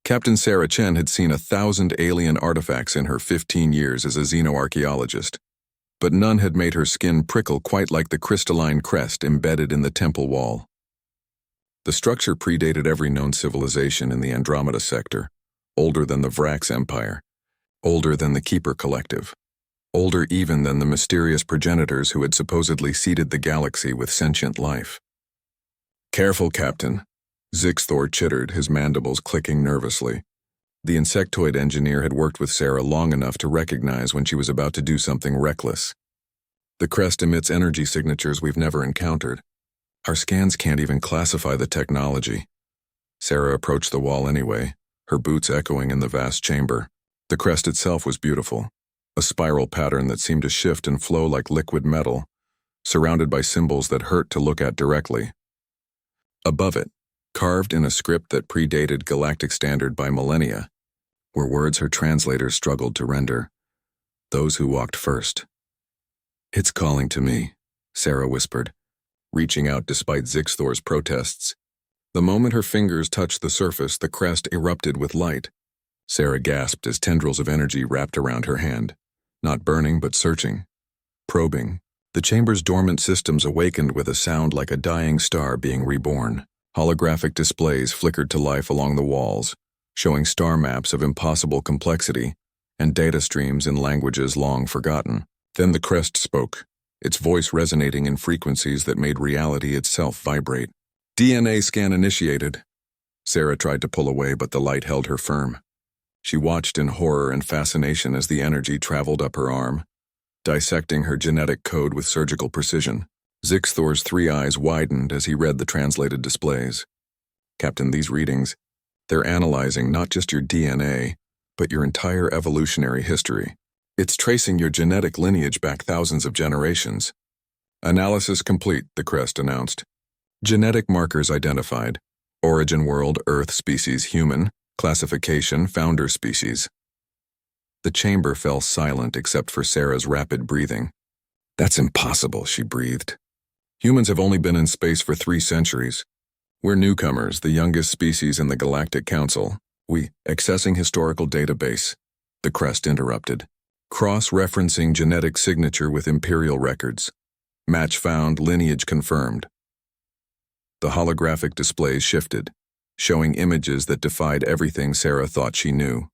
Captain Sarah Chen had seen 1,000 alien artifacts in her 15 years as a xenoarchaeologist, but none had made her skin prickle quite like the crystalline crest embedded in the temple wall. The structure predated every known civilization in the Andromeda sector, older than the Vrax Empire, older than the Keeper Collective, older even than the mysterious progenitors who had supposedly seeded the galaxy with sentient life. "Careful, Captain," Zixthor chittered, his mandibles clicking nervously. The insectoid engineer had worked with Sarah long enough to recognize when she was about to do something reckless. "The Crest emits energy signatures we've never encountered. Our scans can't even classify the technology." Sarah approached the wall anyway, her boots echoing in the vast chamber. The Crest itself was beautiful, a spiral pattern that seemed to shift and flow like liquid metal, surrounded by symbols that hurt to look at directly. Above it, carved in a script that predated galactic standard by millennia, were words her translators struggled to render. "Those who walked first." "It's calling to me," Sarah whispered, reaching out despite Zixthor's protests. The moment her fingers touched the surface, the crest erupted with light. Sarah gasped as tendrils of energy wrapped around her hand, not burning but searching, probing. The chamber's dormant systems awakened with a sound like a dying star being reborn. Holographic displays flickered to life along the walls, showing star maps of impossible complexity and data streams in languages long forgotten. Then the crest spoke, its voice resonating in frequencies that made reality itself vibrate. "DNA scan initiated." Sarah tried to pull away, but the light held her firm. She watched in horror and fascination as the energy traveled up her arm, dissecting her genetic code with surgical precision. Zixthor's 3 eyes widened as he read the translated displays. "Captain, these readings, they're analyzing not just your DNA, but your entire evolutionary history. It's tracing your genetic lineage back thousands of generations." "Analysis complete," the crest announced. "Genetic markers identified. Origin world, Earth species human. Classification, founder species." The chamber fell silent except for Sarah's rapid breathing. "That's impossible," she breathed. "Humans have only been in space for 3 centuries. We're newcomers, the youngest species in the Galactic Council. Accessing historical database," the crest interrupted. "Cross-referencing genetic signature with Imperial records. Match found, lineage confirmed." The holographic displays shifted, showing images that defied everything Sarah thought she knew.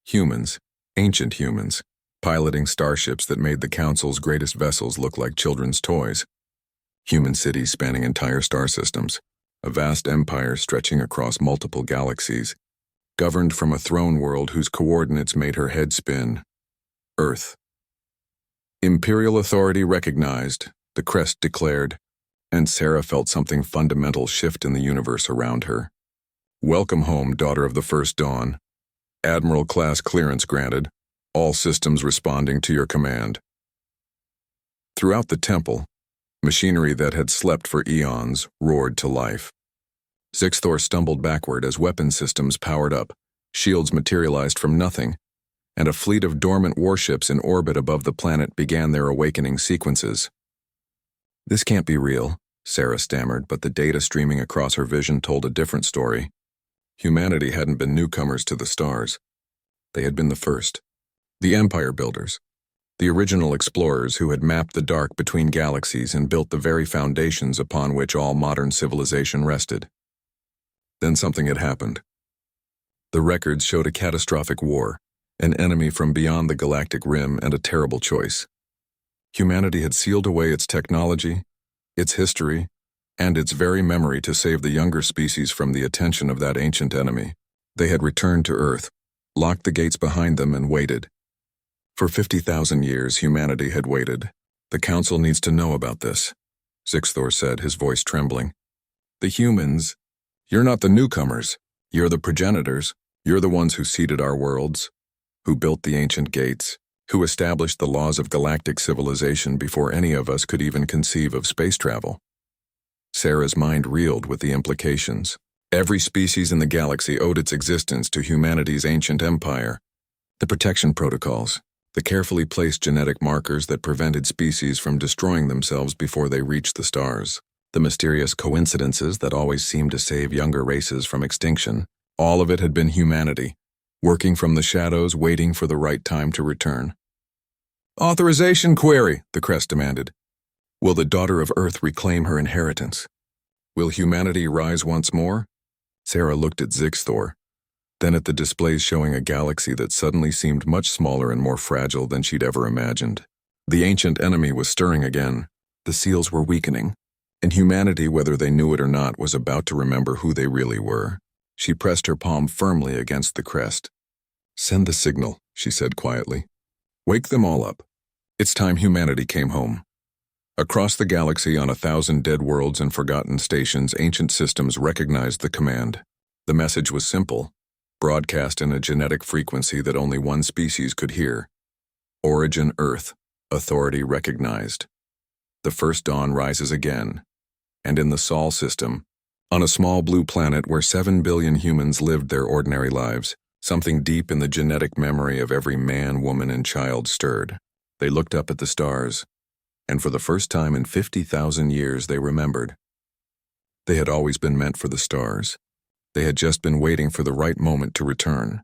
Humans, ancient humans, piloting starships that made the Council's greatest vessels look like children's toys. Human cities spanning entire star systems, a vast empire stretching across multiple galaxies, governed from a throne world whose coordinates made her head spin. Earth. "Imperial authority recognized," the crest declared, and Sarah felt something fundamental shift in the universe around her. "Welcome home, daughter of the First Dawn. Admiral-class clearance granted, all systems responding to your command." Throughout the temple, machinery that had slept for eons roared to life. Zixthor stumbled backward as weapon systems powered up, shields materialized from nothing, and a fleet of dormant warships in orbit above the planet began their awakening sequences. "This can't be real," Sarah stammered, but the data streaming across her vision told a different story. Humanity hadn't been newcomers to the stars. They had been the first. The Empire Builders. The original explorers who had mapped the dark between galaxies and built the very foundations upon which all modern civilization rested. Then something had happened. The records showed a catastrophic war, an enemy from beyond the galactic rim, and a terrible choice. Humanity had sealed away its technology, its history, and its very memory to save the younger species from the attention of that ancient enemy. They had returned to Earth, locked the gates behind them, and waited. For 50,000 years, humanity had waited. "The Council needs to know about this," Zixthor said, his voice trembling. "The humans, you're not the newcomers. You're the progenitors. You're the ones who seeded our worlds, who built the ancient gates, who established the laws of galactic civilization before any of us could even conceive of space travel." Sarah's mind reeled with the implications. Every species in the galaxy owed its existence to humanity's ancient empire. The protection protocols, the carefully placed genetic markers that prevented species from destroying themselves before they reached the stars, the mysterious coincidences that always seemed to save younger races from extinction. All of it had been humanity, working from the shadows, waiting for the right time to return. "Authorization query," the Crest demanded. "Will the daughter of Earth reclaim her inheritance? Will humanity rise once more?" Sarah looked at Zixthor, then at the displays showing a galaxy that suddenly seemed much smaller and more fragile than she'd ever imagined. The ancient enemy was stirring again. The seals were weakening, and humanity, whether they knew it or not, was about to remember who they really were. She pressed her palm firmly against the Crest. "Send the signal," she said quietly. "Wake them all up. It's time humanity came home." Across the galaxy, on 1,000 dead worlds and forgotten stations, ancient systems recognized the command. The message was simple, broadcast in a genetic frequency that only one species could hear. "Origin Earth, authority recognized. The first dawn rises again." And in the Sol system, on a small blue planet where 7 billion humans lived their ordinary lives, something deep in the genetic memory of every man, woman, and child stirred. They looked up at the stars, and for the first time in 50,000 years they remembered. They had always been meant for the stars. They had just been waiting for the right moment to return.